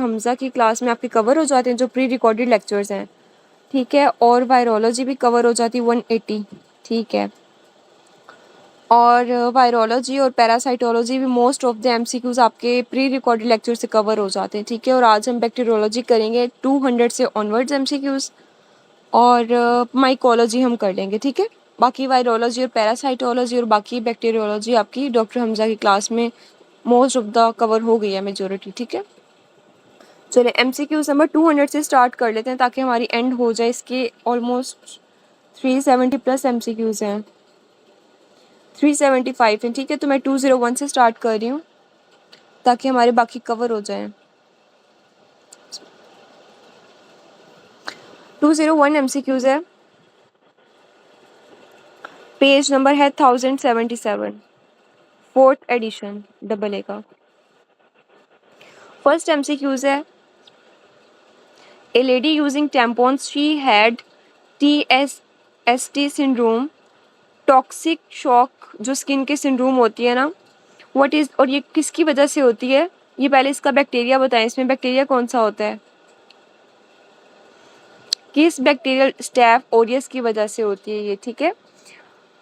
हमज़ा की क्लास में आपके कवर हो जाते हैं जो प्री रिकॉर्डेड लेक्चर्स हैं, ठीक है। और वायरोलॉजी भी कवर हो जाती है 180, ठीक है। और वायरोलॉजी और पैरासाइटोलॉजी भी मोस्ट ऑफ द एमसीक्यूज आपके प्री रिकॉर्डेड लेक्चर से कवर हो जाते हैं, ठीक है। और आज हम बैक्टीरियोलॉजी करेंगे 200 से ऑनवर्ड्स एमसीक्यूज, और माइकोलॉजी हम कर लेंगे, ठीक है। बाकी वायरोलॉजी और पैरासाइटोलॉजी और बाकी बैक्टीरियोलॉजी आपकी डॉक्टर हमज़ा की क्लास में मोस्ट ऑफ द कवर हो गई है मेजोरिटी, ठीक है। चलिए एमसीक्यूज नंबर 200 से स्टार्ट कर लेते हैं ताकि हमारी एंड हो जाए। इसके ऑलमोस्ट 370 प्लस एमसीक्यूज हैं, 375 हैं, ठीक है। तो मैं 201 से स्टार्ट कर रही हूँ ताकि हमारे बाकी कवर हो जाएं। 201 एमसीक्यूज है, पेज नंबर है 1077, फोर्थ एडिशन डबल ए का। फर्स्ट एमसीक्यूज है, ए lady using tampons she had TSST syndrome, toxic shock जो स्किन के सिंड्रोम होती है ना, व्हाट इज, और ये किसकी वजह से होती है, ये पहले इसका बैक्टीरिया बताएं। इसमें बैक्टीरिया कौन सा होता है, किस बैक्टीरियल स्टैफ ओरियस की वजह से होती है ये, ठीक है।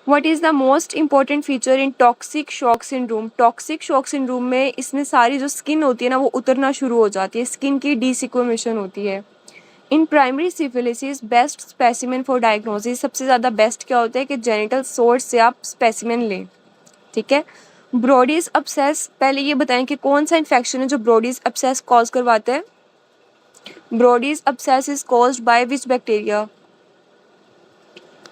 What is the most important feature in toxic shock syndrome, toxic shock syndrome में इसमें सारी जो स्किन होती है ना वो उतरना शुरू हो जाती है, स्किन की डिसिक्वेमेशन होती है। In primary syphilis best specimen for diagnosis, सबसे ज़्यादा बेस्ट क्या होता है कि जेनिटल सोर्स से आप स्पेसिमेन लें, ठीक है। ब्रोडीज अब्सेस, पहले ये बताएं कि कौन सा इन्फेक्शन है जो ब्रोडीज अब्सेस कॉज करवाता है। Brodie's abscess is caused by which bacteria,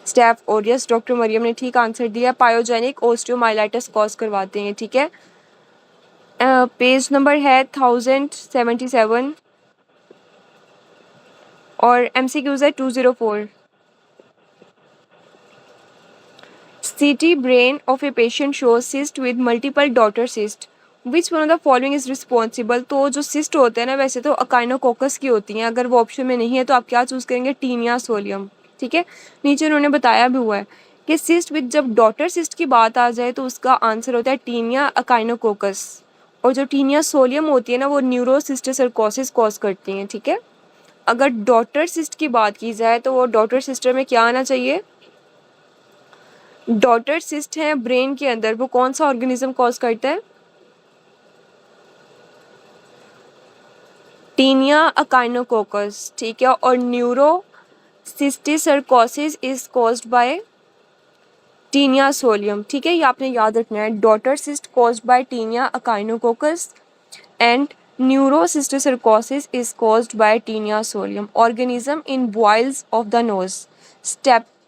staph aureus, doctor Mariam ने ठीक आंसर दिया। पायोजेनिक ओस्टियोमाइलाइटिस कॉज करवाते हैं, ठीक है। पेज नंबर है 1077 और एमसीक्यूज है 204। CT brain of a patient shows cyst with multiple daughter cyst. Which one of the following is responsible? तो जो cyst होते हैं ना वैसे तो अकाइनोकोकस की होती हैं, अगर वो ऑप्शन में नहीं है तो आप क्या चूज़ करेंगे, टीनिया सोलियम, ठीक है। नीचे उन्होंने बताया भी हुआ है कि cyst विद जब डॉटर cyst की बात आ जाए तो उसका आंसर होता है टीनिया अकाइनोकोकस, और जो टीनिया सोलियम होती है ना वो न्यूरोसिस्टोसर्कोसिस कॉज करती हैं, ठीक है। अगर डॉटर cyst की बात की जाए तो वो डॉटर सिस्टर में क्या आना चाहिए, डॉटर सिस्ट है ब्रेन के अंदर, वो कौन सा ऑर्गेनिज्म कॉज करता है, टीनिया अकाइनोकोकस, ठीक है। और neurocysticercosis is caused by Taenia solium, ठीक है। ये आपने याद रखना है, daughter cyst caused by Taenia echinococcus and neurocysticercosis is caused by Taenia solium. Organism in boils of the nose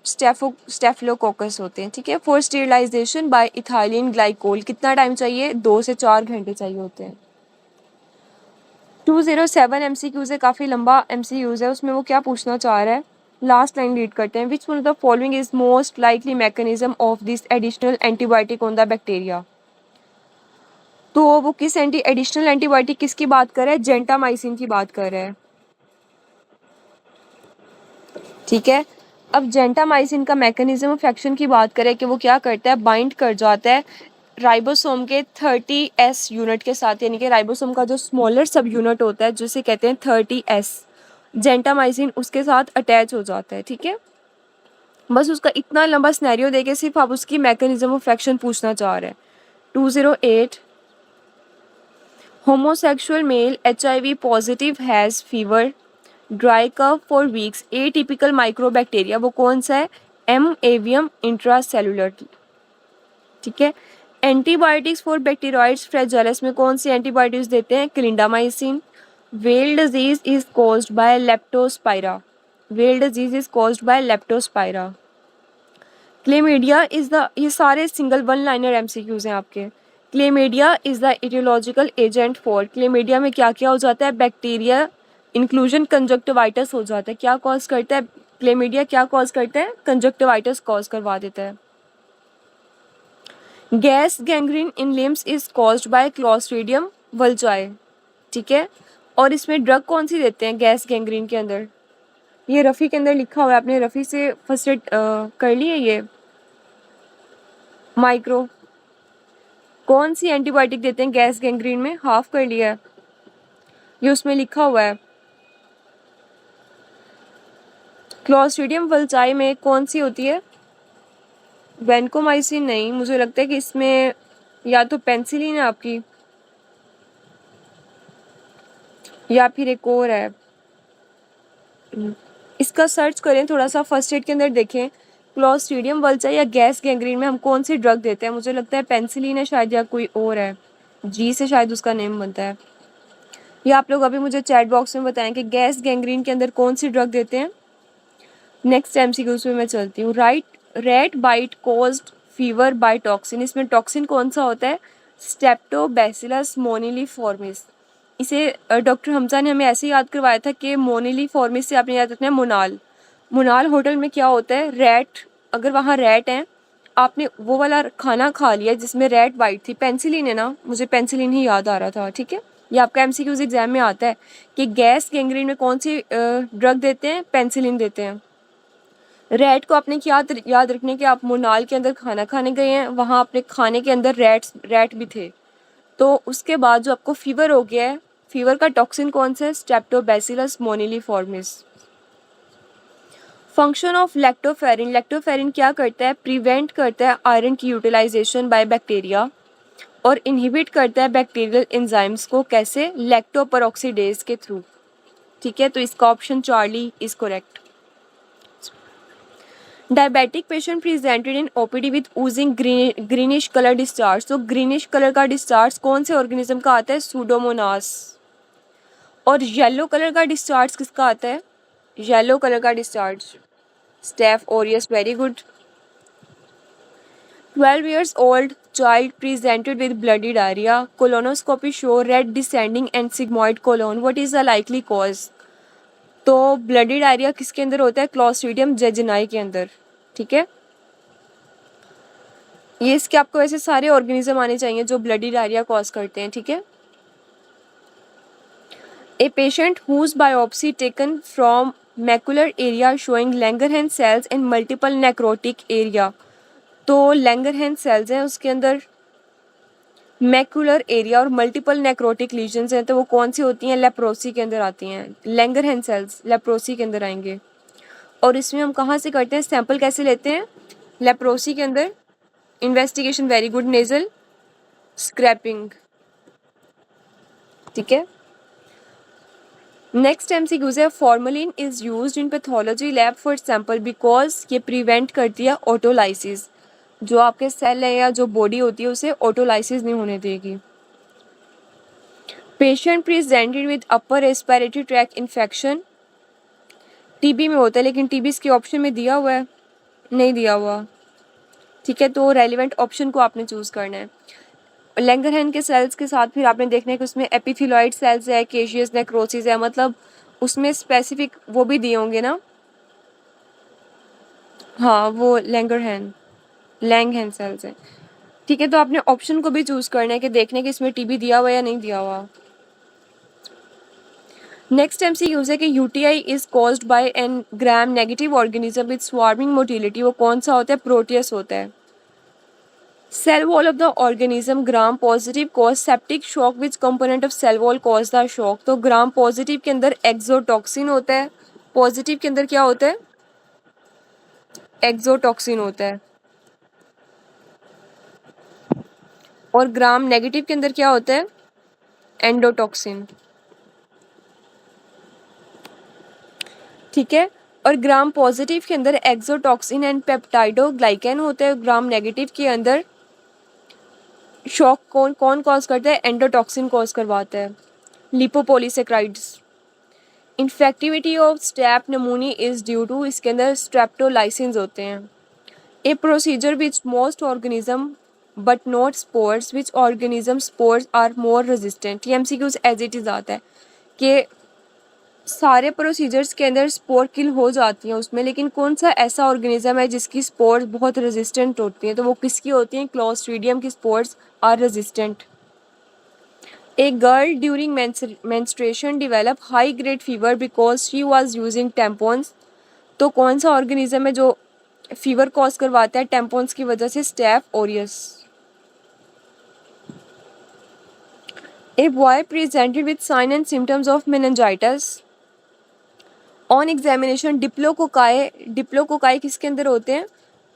staphylococcus होते हैं, ठीक है। For sterilization by ethylene glycol कितना टाइम चाहिए, 2 से 4 घंटे चाहिए होते हैं। 207 एमसीक्यूज है, काफ़ी लंबा एमसीक्यूज है, उसमें वो क्या पूछना चाह रहा है, लास्ट लाइन रीड करते हैं। विच one of the following is most likely mechanism of this additional antibiotic on the bacteria. तो वो किस एडिशनल एंटीबायोटिक किसकी बात कर रहा है, जेंटामाइसिन की बात कर रहा है, ठीक है। अब जेंटामाइसिन का मैकेनिज्म ऑफ एक्शन की बात करें कि वो क्या करता है, बाइंड कर जाता है राइबोसोम के 30S यूनिट के साथ, यानी कि राइबोसोम का जो स्मॉलर सब यूनिट होता है जिसे कहते हैं 30S, जेंटामाइसिन उसके साथ अटैच हो जाता है, ठीक है। बस उसका इतना लंबा सिनेरियो देके सिर्फ आप उसकी मैकेनिज्म ऑफ एक्शन पूछना चाह रहे हैं। 208 homosexual male HIV positive has fever, dry cough for weeks, atypical mycobacteria वो कौन सा है, M. avium इंट्रासेलुलर, ठीक है। एंटीबायोटिक्स फॉर बैक्टीरियोइड्स फ्रेजाइलिस में कौन सी एंटीबायोटिक्स देते हैं, clindamycin. Weil disease is caused by leptospira, Weil disease is caused by leptospira. Chlamydia is the, ये सारे सिंगल वन लाइनर एमसीक्यूज हैं आपके। Chlamydia is the etiological agent for, chlamydia में क्या क्या हो जाता है, बैक्टीरिया इंक्लूजन कंजक्टिवाइटिस हो जाता है, क्या कॉज करता है क्लेमीडिया, क्या कॉज करता है, कंजक्टिवाइटिस कॉज करवा देता है। Gas gangrene in limbs is caused by Clostridium welchii, ठीक है। और इसमें ड्रग कौन सी देते हैं गैस गैंग्रीन के अंदर, ये रफ़ी के अंदर लिखा हुआ है, आपने रफ़ी से फर्स्ट एड कर ली है, ये माइक्रो कौन सी एंटीबायोटिक देते हैं गैस गैंग्रीन में, हाफ कर लिया है। ये उसमें लिखा हुआ है। क्लोस्ट्रीडियम वल्चाई में कौन सी होती है? वैनकोमाइसिन नहीं, मुझे लगता है कि इसमें या तो पेंसिलिन है आपकी, या फिर एक और है। इसका सर्च करें थोड़ा सा, फर्स्ट एड के अंदर देखें क्लोस्ट्रीडियम वल्चाई या गैस गैंग्रीन में हम कौन सी ड्रग देते हैं। मुझे लगता है पेंसिलिन है शायद, या कोई और है, जी से शायद उसका नेम बनता है। या आप लोग अभी मुझे चैट बॉक्स में बताएं कि गैस गैंग्रीन के अंदर कौन सी ड्रग देते हैं। नेक्स्ट एमसीक्यूज में मैं चलती हूँ। Rat bite caused fever by toxin, इसमें टॉक्सिन कौन सा होता है? स्टेप्टोबैसिलस मोनिलीफॉर्मिस। इसे डॉक्टर हमजा ने हमें ऐसे याद करवाया था कि मोनिलीफॉर्मिस से आपने याद रखना है मोनाल। मोनाल होटल में क्या होता है, रैट, अगर वहाँ रैट हैं, आपने वो वाला खाना खा लिया जिसमें रैट बाइट थी, पेंसिलिन है ना, मुझे पेंसिलिन ही याद आ रहा था, ठीक है। ये आपका एमसीक्यूज एग्जाम में आता है कि गैस गैंग्रीन में कौन सी ड्रग देते हैं, पेंसिलिन देते हैं। रैट को आपने क्या याद रखने के, आप मोनाल के अंदर खाना खाने गए हैं, वहाँ अपने खाने के अंदर रैट भी थे, तो उसके बाद जो आपको फीवर हो गया है, फीवर का टॉक्सिन कौन सा है? स्ट्रेप्टोबैसिलस मोनिलीफॉर्मिस। फंक्शन ऑफ लैक्टोफेरिन, लैक्टोफेरिन क्या करता है? प्रिवेंट करता है आयरन की यूटिलाइजेशन बाय बैक्टीरिया और इनहिबिट करता है बैक्टीरियल एंजाइम्स को, कैसे? लैक्टोपेरोक्सीडेज के थ्रू, ठीक है। तो इसका option Charlie is correct. Diabetic patient presented in OPD with Ojing greenish colour discharge, तो ग्रीनिश कलर का डिस्चार्ज कौन से ऑर्गेनिज्म का आता है? सूडोमोनास। और येलो कलर का डिस्चार्ज किसका आता है? येलो कलर का discharge Staph aureus, very good. 12 years old child presented with bloody diarrhea, colonoscopy show red descending and sigmoid colon, what is the likely cause? तो ब्लडी डायरिया किसके अंदर होता है? क्लॉस्ट्रीडियम जेजिनाई के अंदर, ठीक है। ये इसके आपको वैसे सारे ऑर्गेनिज्म आने चाहिए जो ब्लडी डायरिया कॉज करते हैं, ठीक है। A patient whose biopsy taken from macular area showing Langerhans cells in multiple necrotic area, तो लैंगरहैंस सेल्स हैं उसके अंदर मैकुलर एरिया और मल्टीपल नेक्रोटिक लीजन्स हैं, तो वो कौन सी होती हैं? लेप्रोसी के अंदर आती हैं। लैंगरहैंस सेल्स लेप्रोसी के अंदर आएंगे। और इसमें हम कहाँ से करते हैं, सैंपल कैसे लेते हैं? लेप्रोसी के अंदर investigation, very good, nasal scraping, ठीक है। नेक्स्ट एमसीक्यूज है, formalin is used in pathology lab for sample because ये प्रिवेंट करती है ऑटोलाइसिस, जो आपके सेल है या जो बॉडी होती है उसे ऑटोलाइसिस नहीं होने देगी। Patient presented with upper respiratory tract infection, TB में होता है, लेकिन टीबी इसके ऑप्शन में दिया हुआ है, नहीं दिया हुआ, ठीक है। तो रेलिवेंट ऑप्शन को आपने चूज करना है। लैंगरहैंस के सेल्स के साथ फिर आपने देखना है कि उसमें एपिथेलॉइड सेल्स है, केशियस नेक्रोसिस है, मतलब उसमें स्पेसिफिक वो भी दिए होंगे ना, हाँ वो लैंगरहैंस सेल्स है, ठीक है। तो आपने ऑप्शन को भी चूज करना है कि देखने कि इसमें टीबी दिया हुआ या नहीं दिया हुआ। नेक्स्ट एमसीक्यू है कि UTI is caused by a gram negative organism with swarming motility, वो कौन सा होता है? प्रोटियस होता है। Cell wall of the organism gram positive cause septic shock, which component of cell wall cause the shock, तो ग्राम पॉजिटिव के अंदर एक्सोटॉक्सिन होता है, पॉजिटिव के अंदर क्या होता है? एक्सोटॉक्सिन होता है। और ग्राम नेगेटिव के अंदर क्या होता है? एंडोटॉक्सिन, ठीक है। और ग्राम पॉजिटिव के अंदर एक्सोटॉक्सिन एंड पेप्टाइडोग्लाइकेन होता है, ग्राम नेगेटिव के अंदर शॉक कौन कौन कॉज करता है? एंडोटॉक्सिन कॉज करवाता है, lipopolysaccharides. Infectivity of strep pneumoniae is due to, इसके अंदर स्ट्रेप्टोलाइसिन्स होते हैं। A procedure which most organism but not spores, which organism spores are more resistant, ये एमसीक्यूज एज इट इज आता है कि सारे प्रोसीजर्स के अंदर स्पोर किल हो जाती हैं उसमें, लेकिन कौन सा ऐसा ऑर्गेनिज्म है जिसकी स्पोर्स बहुत रेजिस्टेंट होती हैं, तो वो किसकी होती हैं? क्लॉस्ट्रीडियम की spores are resistant. A girl during menstruation develop high grade fever because she was using tampons, तो कौन सा ऑर्गेनिज्म है जो फीवर कॉज करवाता है टैम्पॉन्स की वजह से? Staph aureus. A boy presented with sign and symptoms of meningitis. On examination diplococci किसके अंदर होते हैं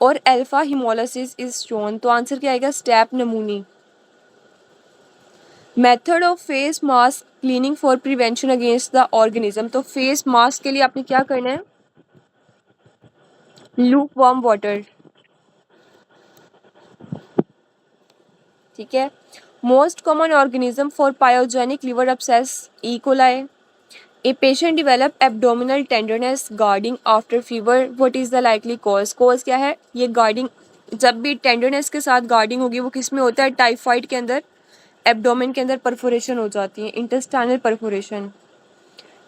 और अल्फा हिमोलासिस इज शोन। तो आंसर क्या आएगा? Strep pneumoniae. Method of face mask cleaning for prevention against the organism. तो face mask के लिए आपने क्या करना है? Lukewarm water. ठीक है। Most common organism for pyogenic liver abscess E coli. A patient develop abdominal tenderness guarding after fever, what is the likely cause? Cause क्या है? ये गार्डिंग, जब भी टेंडरनेस के साथ गार्डिंग होगी वो किस में होता है? टाइफाइड के अंदर एब्डोमेन के अंदर परफोरेशन हो जाती है, intestinal perforation.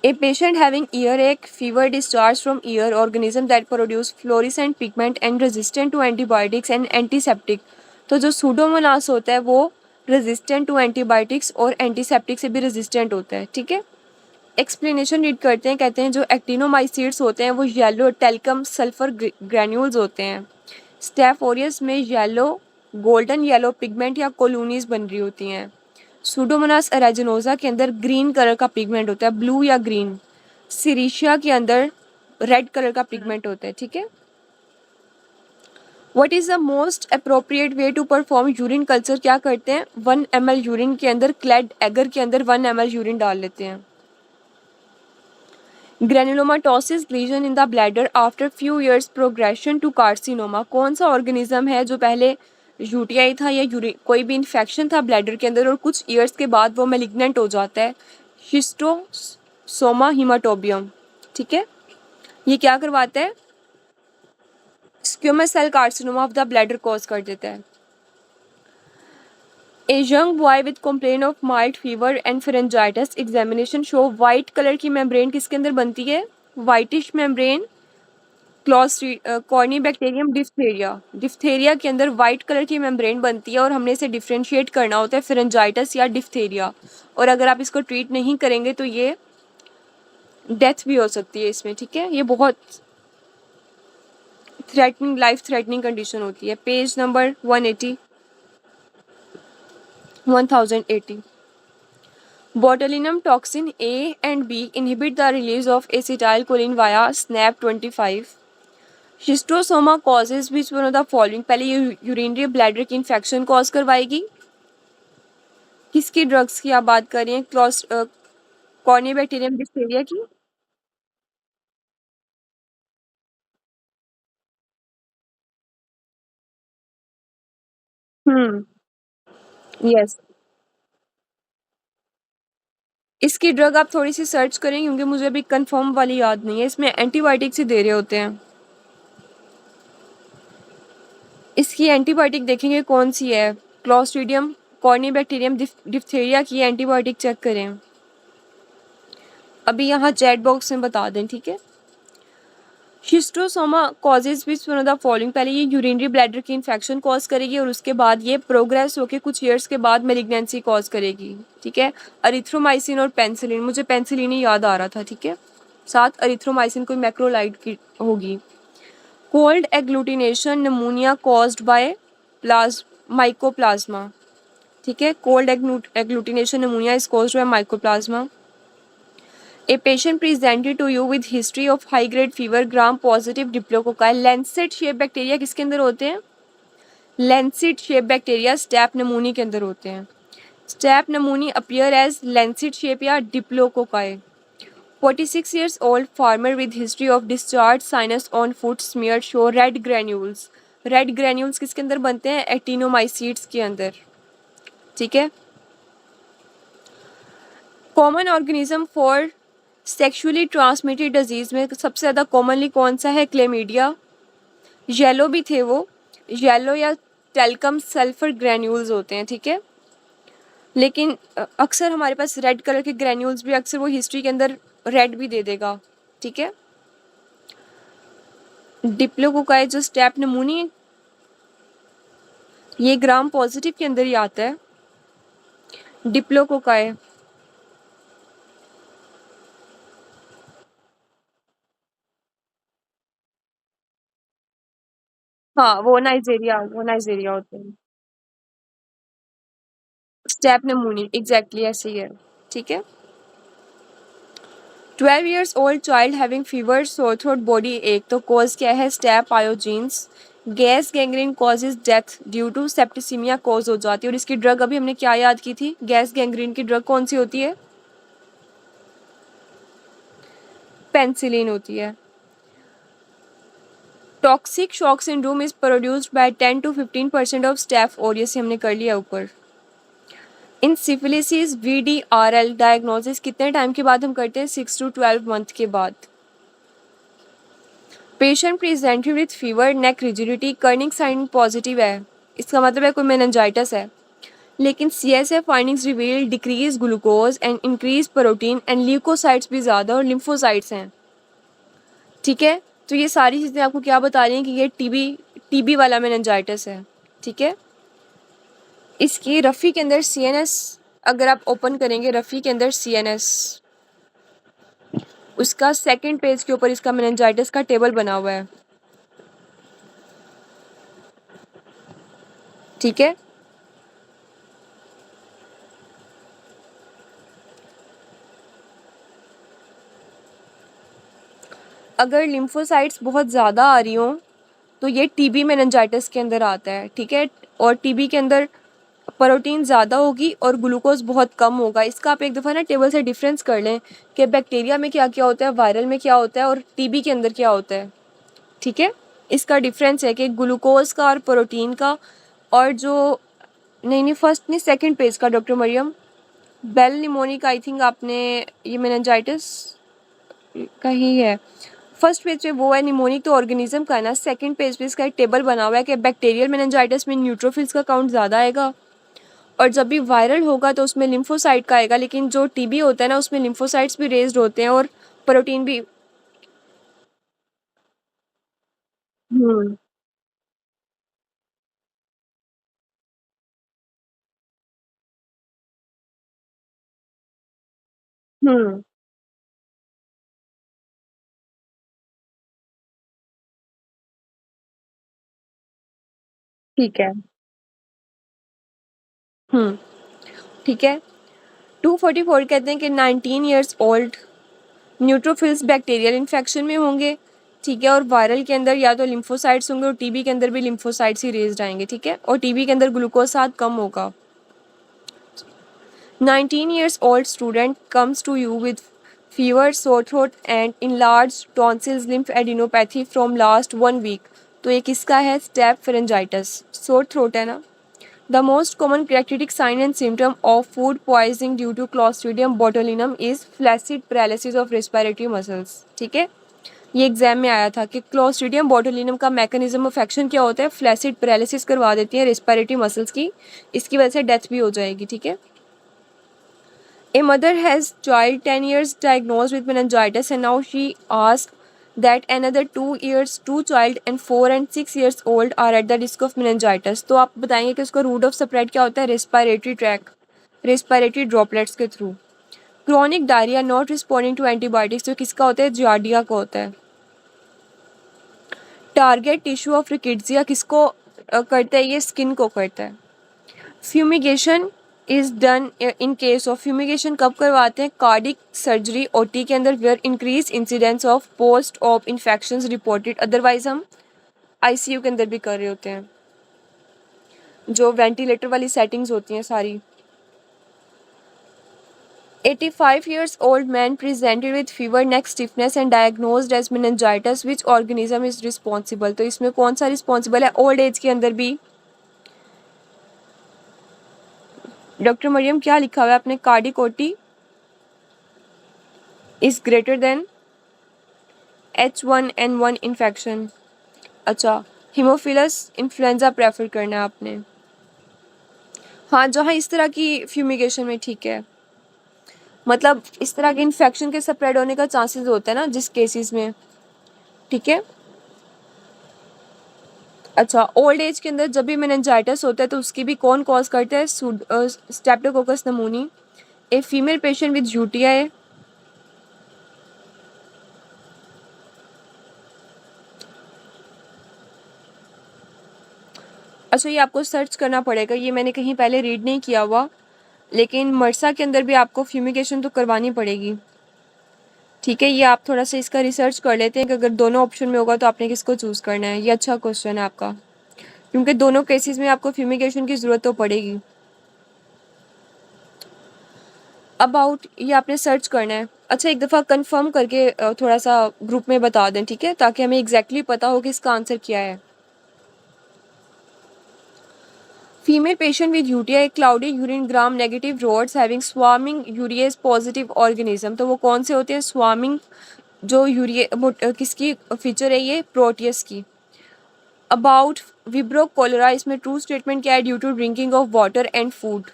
A patient having earache, fever discharge from ear organism that produce fluorescent pigment and resistant to antibiotics and antiseptic। तो जो सूडोमोनास होता है वो रेजिस्टेंट टू एंटीबायोटिक्स और एंटीसेप्टिक से भी रेजिस्टेंट होता है। ठीक है। एक्सप्लेनेशन रीड करते हैं। कहते हैं जो एक्टिनोमाइसीड्स होते हैं वो येलो टेल्कम सल्फर ग्रैन्यूल्स होते हैं। स्टेफ ओरियस में येलो, गोल्डन येलो पिगमेंट या कॉलोनीज बन रही होती हैं। सूडोमोनास एराजिनोसा के अंदर ग्रीन कलर का पिगमेंट होता है, ब्लू या ग्रीन। सिरिशिया के अंदर रेड कलर का पिगमेंट होता है। ठीक है। What is the most appropriate way to perform urine culture? क्या करते हैं? 1 ml यूरिन के अंदर क्लेड एगर के अंदर 1 ml यूरिन डाल लेते हैं। Granulomatosis lesion in the bladder after few years progression to carcinoma. कौन सा ऑर्गेनिज्म है जो पहले यूटीआई था या कोई भी इन्फेक्शन था ब्लैडर के अंदर और कुछ ईयर्स के बाद वो मेलिग्नेंट हो जाता है? Schistosoma haematobium. ठीक है। ये क्या करवाता है? Squamous cell carcinoma of the bladder cause कर देता है। A young boy with complain of mild fever and pharyngitis examination show white colour की मेम्ब्रेन किसके अंदर बनती है? Whitish membrane Corynebacterium diphtheriae. Diphtheria के अंदर वाइट कलर की मेम्ब्रेन बनती है और हमने इसे डिफ्रेंशिएट करना होता है फेरेंजाइटिस या डिफ्थेरिया। और अगर आप इसको ट्रीट नहीं करेंगे तो ये डेथ भी हो सकती है इसमें। ठीक है। ये बहुत थ्रेटनिंग, लाइफ थ्रेटनिंग कंडीशन होती है। Page number 180, 1080। Botulinum toxin A and B inhibit the release of acetylcholine via SNAP25। Schistosoma causes which one of the following? पहले ये यूरिनरी ब्लैडर की इन्फेक्शन कॉज करवाएगी। किसकी ड्रग्स की आप बात कर रही हैं? कॉर्निबैक्टीरियम डिप्थीरिया की। हम्म। यस। इसकी ड्रग आप थोड़ी सी सर्च करें क्योंकि मुझे अभी कंफर्म वाली याद नहीं है। इसमें एंटीबायोटिक्स ही दे रहे होते हैं। इसकी एंटीबायोटिक देखेंगे कौन सी है। क्लॉस्ट्रीडियम, कॉर्निबैक्टीरियम डिप्थीरिया की एंटीबायोटिक चेक करें। अभी यहाँ चैट बॉक्स में बता दें। ठीक है। Schistosoma causes which one of the following? पहले ये यूरिनरी ब्लैडर की इन्फेक्शन कॉज करेगी और उसके बाद ये प्रोग्रेस होकर कुछ ईयर्स के बाद मेलिग्नेंसी कॉज करेगी। ठीक है। अरिथ्रोमाइसिन और पेंसिलिन, मुझे पेंसिलिन ही याद आ रहा था। ठीक है। साथ अरिथ्रोमाइसिन कोई मैक्रोलाइड की होगी। Cold agglutination नमूनिया caused by mycoplasma. ठीक है। Cold agglutination नमूनिया is caused bye mycoplasma. A patient presented to you with history of high grade fever gram positive diplococci। Lancet shape bacteria किसके अंदर होते हैं? लेंसिट शेप बैक्टीरिया स्टेप नमूनी के अंदर होते हैं। स्टेप नमूनी अपीयर एज लेंसिट शेप या diplococci. 46 years old farmer with history of discharge sinus on foot smeared show red granules। Red granules किसके अंदर बनते हैं? एक्टिनोमाइसीड्स के अंदर। ठीक है। Common organism for sexually transmitted disease में सबसे ज़्यादा कॉमनली कौन सा है? क्लेमीडिया। येलो भी थे वो, येलो या टेल्कम सल्फर ग्रैन्यूल्स होते हैं। ठीक है। लेकिन अक्सर हमारे पास रेड कलर के ग्रैन्यूल्स भी अक्सर वो हिस्ट्री के अंदर रेड भी दे देगा। ठीक है। डिप्लोकोकाई जो स्टेप नमूनी, ये ग्राम पॉजिटिव के अंदर ही आता है। डिप्लोकोकाई। हाँ, वो नाइजीरिया होते हैं। स्टेप नमूनी, एग्जैक्टली ऐसे ही है। ठीक है। 12 years old child having fever, sore throat, body ache, तो कॉज क्या है? Strep pyogenes. Gas gangrene causes death due to septicaemia cause हो जाती है। और इसकी ड्रग अभी हमने क्या याद की थी? गैस गैंग्रीन की ड्रग कौन सी होती है? पेंसिलिन होती है। Toxic shock syndrome is produced by 10 to 15% of staph aureus, से हमने कर लिया ऊपर। इन सिफिलिसिस VDRL डायग्नोसिस कितने टाइम के बाद हम करते हैं? 6 to 12 मंथ के बाद। Patient presented with fever, neck rigidity, Kernig sign positive है, इसका मतलब है कोई मेनिंजाइटिस है। लेकिन CSF findings reveal decrease glucose and increase protein and leucocytes भी ज़्यादा और लिम्फोसाइट्स हैं। ठीक है। तो ये सारी चीज़ें आपको क्या बता रही हैं कि ये टीबी वाला मेनिंजाइटिस है। ठीक है। इसकी रफ़ी के अंदर CNS, अगर आप ओपन करेंगे रफ़ी के अंदर CNS, उसका सेकंड पेज के ऊपर इसका मेनिंजाइटिस का टेबल बना हुआ है। ठीक है। अगर लिम्फोसाइट्स बहुत ज़्यादा आ रही हों तो ये टीबी मेनिंजाइटिस के अंदर आता है। ठीक है। और टीबी के अंदर प्रोटीन ज़्यादा होगी और ग्लूकोज बहुत कम होगा। इसका आप एक दफ़ा ना टेबल से डिफरेंस कर लें कि बैक्टीरिया में क्या क्या होता है, वायरल में क्या होता है और टीबी के अंदर क्या होता है। ठीक है। इसका डिफरेंस है कि ग्लूकोज का और प्रोटीन का। और जो नहीं फर्स्ट नहीं सेकंड पेज का doctor Mariam, bell mnemonic I think आपने, ये मेनिंजाइटिस का ही है। फर्स्ट पेज पे वो है निमोनिक, तो ऑर्गेनिज्म का है ना। सेकंड पेज पे इसका एक टेबल बना हुआ है कि बैक्टीरियल मेनिंजाइटिस में न्यूट्रोफिल्स का काउंट ज़्यादा आएगा और जब भी वायरल होगा तो उसमें लिम्फोसाइट का आएगा। लेकिन जो टीबी होता है ना उसमें लिम्फोसाइट्स भी रेज्ड होते हैं और प्रोटीन भी। हम्म। हम्म। ठीक है। हम्म। ठीक है। 244 कहते हैं कि 19 years old neutrophils bacterial infection में होंगे। ठीक है। और वायरल के अंदर या तो लिम्फोसाइट्स होंगे और टीबी के अंदर भी लिम्फोसाइट्स ही रेज्ड आएंगे। ठीक है। और टीबी के अंदर ग्लूकोज साथ कम होगा। 19 years old student comes to you with fever, sore throat and enlarged tonsils, lymphadenopathy from last 1 week. तो ये किसका है? स्टेप फेरेंजाइटिस, सोर थ्रोट है ना। The most common characteristic sign and symptom of food poisoning due to Clostridium botulinum is flaccid paralysis of respiratory muscles. ठीक है। ये एग्जाम में आया था कि क्लॉस्ट्रीडियम बोटुलिनम का मैकेनिज्म ऑफ एक्शन क्या होता है? फ्लैसिड पैरालिसिस करवा देती है रेस्पिरेटरी मसल्स की, इसकी वजह से डेथ भी हो जाएगी। ठीक है। A mother has child 10 years diagnosed with meningitis and now she asks that another 2 years, two child and 4 and 6 years old are at the risk of meningitis. तो आप बताएंगे कि उसका रूट ऑफ स्प्रेड क्या होता है? रेस्पिरेटरी ट्रैक, रेस्पिरेटरी ड्रॉपलेट्स के through. Chronic diarrhoea not responding to antibiotics, जो किसका होता है? जार्डिया का होता है। टारगेट टिश्यू ऑफ रिकिड्सिया किसको करता है? ये स्किन को करता है। Fumigation is done in case of, fumigation कब करवाते हैं? कार्डिक सर्जरी OT के अंदर where increase incidence of post op infections reported, otherwise हम ICU के अंदर भी कर रहे होते हैं, जो वेंटिलेटर वाली सेटिंग्स होती हैं सारी। 85 years old man presented with fever, neck stiffness and diagnosed as meningitis, which organism is responsible? तो इसमें कौन सा रिस्पॉन्सिबल है? ओल्ड एज के अंदर भी डॉक्टर मरियम क्या लिखा हुआ है आपने? Cardiac OT is greater than H1N1 infection. अच्छा, हीमोफिलस इन्फ्लुएंजा प्रेफर करना है आपने। हाँ, जहाँ इस तरह की फ्यूमिगेशन में ठीक है, मतलब इस तरह के इन्फेक्शन के स्प्रेड होने का चांसेस होता है ना जिस केसेस में। ठीक है। अच्छा, ओल्ड एज के अंदर जब भी मेनिंजाइटिस होता है तो उसकी भी कौन कॉज करता है? Streptococcus pneumoniae. A female patient with UTI। अच्छा, ये आपको सर्च करना पड़ेगा, ये मैंने कहीं पहले रीड नहीं किया हुआ। लेकिन मरसा के अंदर भी आपको फ्यूमिगेशन तो करवानी पड़ेगी। ठीक है, ये आप थोड़ा सा इसका रिसर्च कर लेते हैं कि अगर दोनों ऑप्शन में होगा तो आपने किसको चूज़ करना है। ये अच्छा क्वेश्चन है आपका, क्योंकि दोनों केसेस में आपको फ्यूमिगेशन की ज़रूरत तो पड़ेगी। अबाउट ये आपने सर्च करना है। अच्छा, एक दफ़ा कंफर्म करके थोड़ा सा ग्रुप में बता दें, ठीक है, ताकि हमें एग्जैक्टली पता हो कि इसका आंसर क्या है। Female patient with UTI cloudy urine gram negative rods having swarming urease positive organism, तो वो कौन से होते हैं? स्वामिंग जो किसकी फीचर है ये? प्रोटियस की। अबाउट विब्रो कोलेरा, इसमें ट्रू स्टेटमेंट क्या है? Due to drinking of water and food,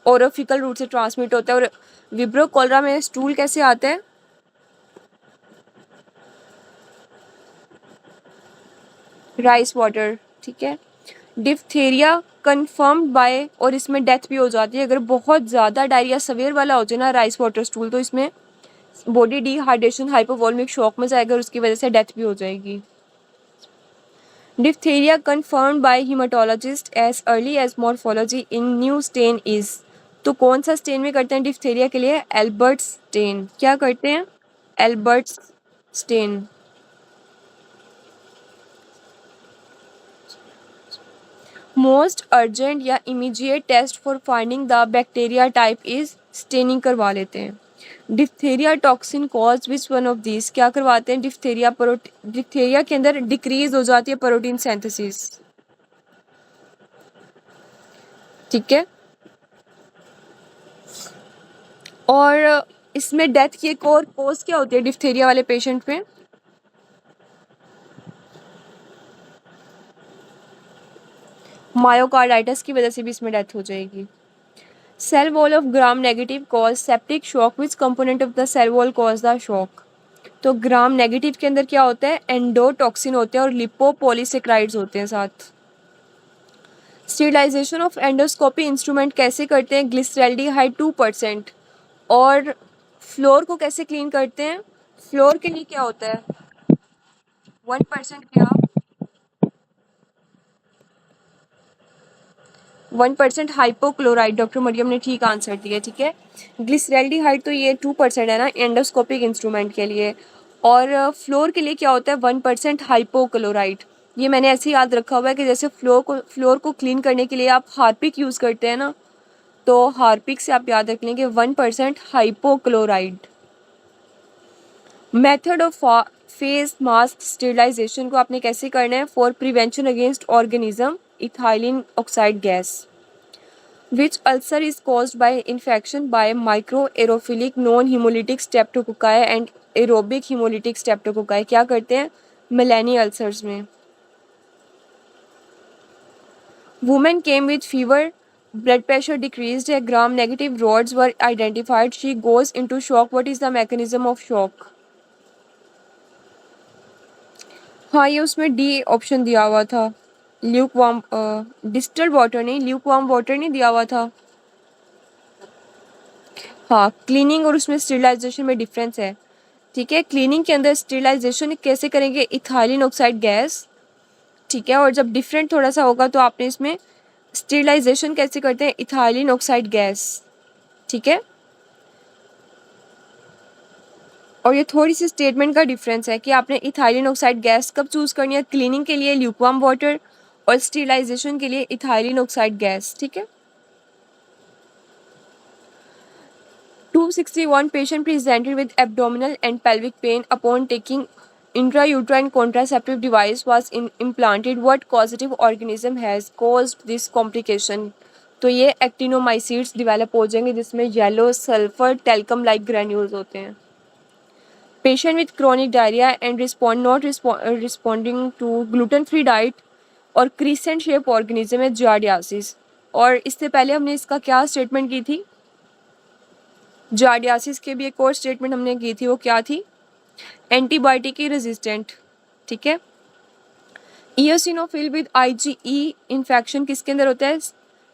orofecal route से ट्रांसमिट होता है। और विब्रो कोलेरा में स्टूल कैसे आता है? राइस वाटर, ठीक है। डिप्थेरिया कन्फर्म्ड बाय, और इसमें डेथ भी हो जाती है अगर बहुत ज़्यादा डायरिया सवेयर वाला हो जाए ना, राइस वाटर स्टूल, तो इसमें बॉडी डिहाइड्रेशन हाइपोवॉल्मिक शॉक में जाएगा और उसकी वजह से डेथ भी हो जाएगी। Diphtheria confirmed by haematologist as early as morphology in new stain is, तो कौन सा स्टेन में करते हैं डिप्थेरिया के लिए? Albert stain. क्या करते हैं? Albert stain. मोस्ट अर्जेंट या immediate test for finding the bacteria type is staining करवा लेते हैं। Diphtheria toxin cause which one of this, क्या करवाते हैं? डिप्थेरिया के अंदर डिक्रीज हो जाती है प्रोटीन सिंथेसिस, ठीक है। और इसमें डेथ की एक और कॉज क्या होती है डिप्थेरिया वाले पेशेंट में? मायोकार्डाइटिस की वजह से भी इसमें डेथ हो जाएगी। Cell wall of gram negative cause septic shock, which component of the cell wall cause the shock, तो ग्राम नेगेटिव के अंदर क्या होता है? एंडोटॉक्सिन होते हैं और लिपोपॉलीसेक्राइड्स होते हैं साथ। स्टेरिलाइजेशन ऑफ एंडोस्कोपी इंस्ट्रूमेंट कैसे करते हैं? ग्लिसरैल्डिहाइड 2%। और फ्लोर को कैसे क्लीन करते हैं? फ्लोर के लिए क्या होता है? 1% क्या? 1% हाइपोक्लोराइड। डॉक्टर मरियम ने ठीक आंसर दिया, ठीक है। ग्लिसरैल्डिहाइड तो ये 2% है ना एंडोस्कोपिक इंस्ट्रूमेंट के लिए, और फ्लोर के लिए क्या होता है? 1% हाइपोक्लोराइड। ये मैंने ऐसे याद रखा हुआ है कि जैसे फ्लोर को क्लीन करने के लिए आप हार्पिक यूज़ करते हैं ना, तो हार्पिक से आप याद रख लेंगे 1% hypochlorite. Method of face mask sterilisation को आपने कैसे करना है? For prevention against organism ethylene oxide gas. Which ulcer is caused by infection by micro aerophilic non haemolytic streptococci and aerobic haemolytic streptococci, क्या करते हैं? मेलानी अल्सर्स में। Women came with fever, blood pressure decreased है, gram negative rods were identified, she goes into shock, what is the mechanism of shock? हाँ, ये उसमें D option दिया हुआ था। ल्यूक वार्म, डिस्टिल्ड वाटर नहीं, ल्यूक वार्म वाटर नहीं दिया हुआ था। हाँ, क्लीनिंग और उसमें स्टेरिलाइजेशन में डिफरेंस है, ठीक है। क्लीनिंग के अंदर स्टेरिलाइजेशन कैसे करेंगे? इथाइलिन ऑक्साइड गैस, ठीक है। और जब डिफरेंट थोड़ा सा होगा तो आपने इसमें स्टेरिलाइजेशन कैसे करते हैं? इथाइलिन ऑक्साइड गैस, ठीक है। और ये थोड़ी सी स्टेटमेंट का डिफरेंस है कि आपने इथाइलिन ऑक्साइड गैस कब चूज़ करनी है? क्लीनिंग के लिए ल्यूकवार्म वाटर और स्टेरिलाइजेशन के लिए इथाइलिन ऑक्साइड गैस, ठीक है। 261 patient presented with abdominal and pelvic pain upon taking intrauterine contraceptive device was implanted. What causative organism has caused this complication? तो ये एक्टिनोमाइसीड्स डेवलप हो जाएंगे जिसमें yellow sulphur talcum like granules होते हैं। Patient with chronic diarrhoea and responding to gluten free diet और crescent shape organism है giardiasis. और इससे पहले हमने इसका क्या स्टेटमेंट की थी? जार्डियासिस के भी एक और स्टेटमेंट हमने की थी, वो क्या थी? एंटीबायोटिक की रेजिस्टेंट, ठीक है। इयोसिनोफिल विद आईजीई इन्फेक्शन किसके अंदर होता है?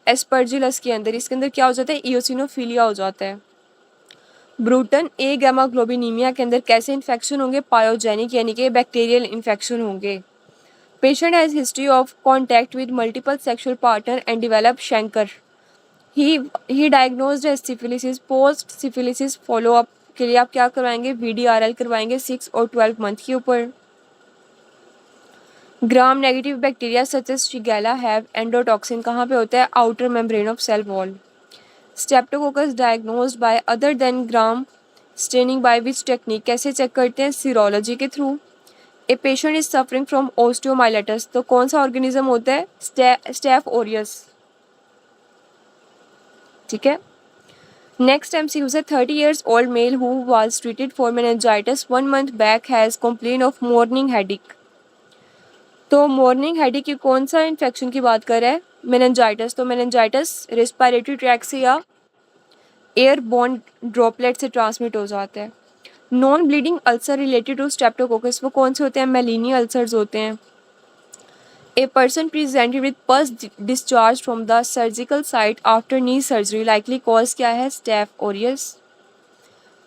एस्परजिलस के अंदर। इसके अंदर क्या हो जाता है? इयोसिनोफिलिया हो जाता है। ब्रूटन ए गामा ग्लोबिनीमिया के अंदर कैसे इन्फेक्शन होंगे? पायोजेनिक यानी कि बैक्टीरियल इन्फेक्शन होंगे। Patient has history of contact with multiple sexual partner and develop chancre, he diagnosed as syphilis. Post syphilis follow up के लिए आप क्या करवाएंगे, VDRL करवाएंगे 6 और 12 मंथ के ऊपर। Gram negative bacteria such as Shigella have endotoxin कहाँ पे होता है, outer membrane of cell wall. Streptococcus diagnosed by other than gram staining by which technique, कैसे चेक करते हैं, सीरोलॉजी के थ्रू। A patient is suffering from osteomyelitis, तो कौन सा ऑर्गेनिज्म होता है, स्टेफ ओरियस। ठीक है। नेक्स्ट MCQ से 30 years old male who was treated for meningitis 1 month back has complaint of morning headache। तो मॉर्निंग हेडेक की कौन सा इन्फेक्शन की बात कर रहा है, मेनिंजाइटिस। तो मेनिंजाइटिस रेस्पिरेटरी ट्रैक से या एयर बॉर्न ड्रॉपलेट से ट्रांसमिट हो जाता है। Non bleeding ulcer related to streptococcus वो कौन से होते हैं, मेलिनी अल्सर्स होते हैं। A person presented with pus discharge from the surgical site after knee surgery likely cause क्या है, staph aureus.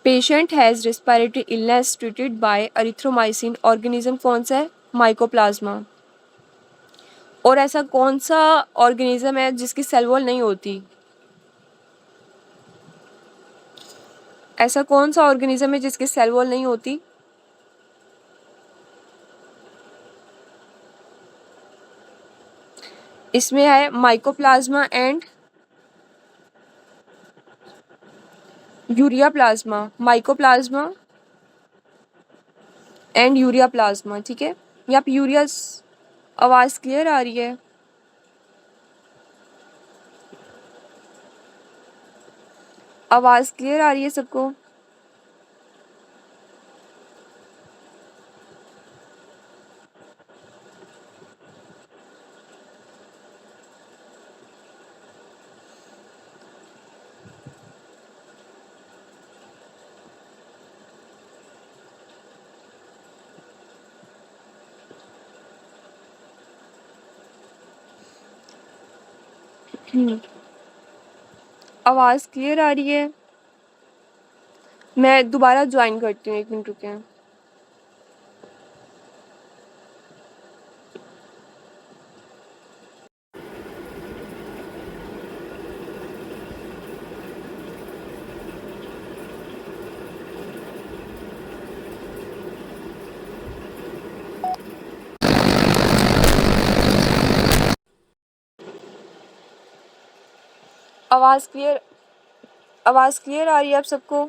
Patient has respiratory illness treated by erythromycin, organism कौन सा है, माइकोप्लाज्मा। और ऐसा कौन सा ऑर्गेनिज्म है जिसकी सेल वॉल नहीं होती, ऐसा कौन सा ऑर्गेनिज्म है जिसकी सेल वॉल नहीं होती, इसमें है mycoplasma and urea plasma, mycoplasma and urea plasma. ठीक है, यहाँ पे यूरिया, आवाज़ क्लियर आ रही है, आवाज़ क्लियर आ रही है सबको। आवाज़ क्लियर आ रही है, मैं दोबारा ज्वाइन करती हूँ, 1 मिनट रुकें। आवाज़ क्लियर, आवाज़ क्लियर आ रही है आप सबको।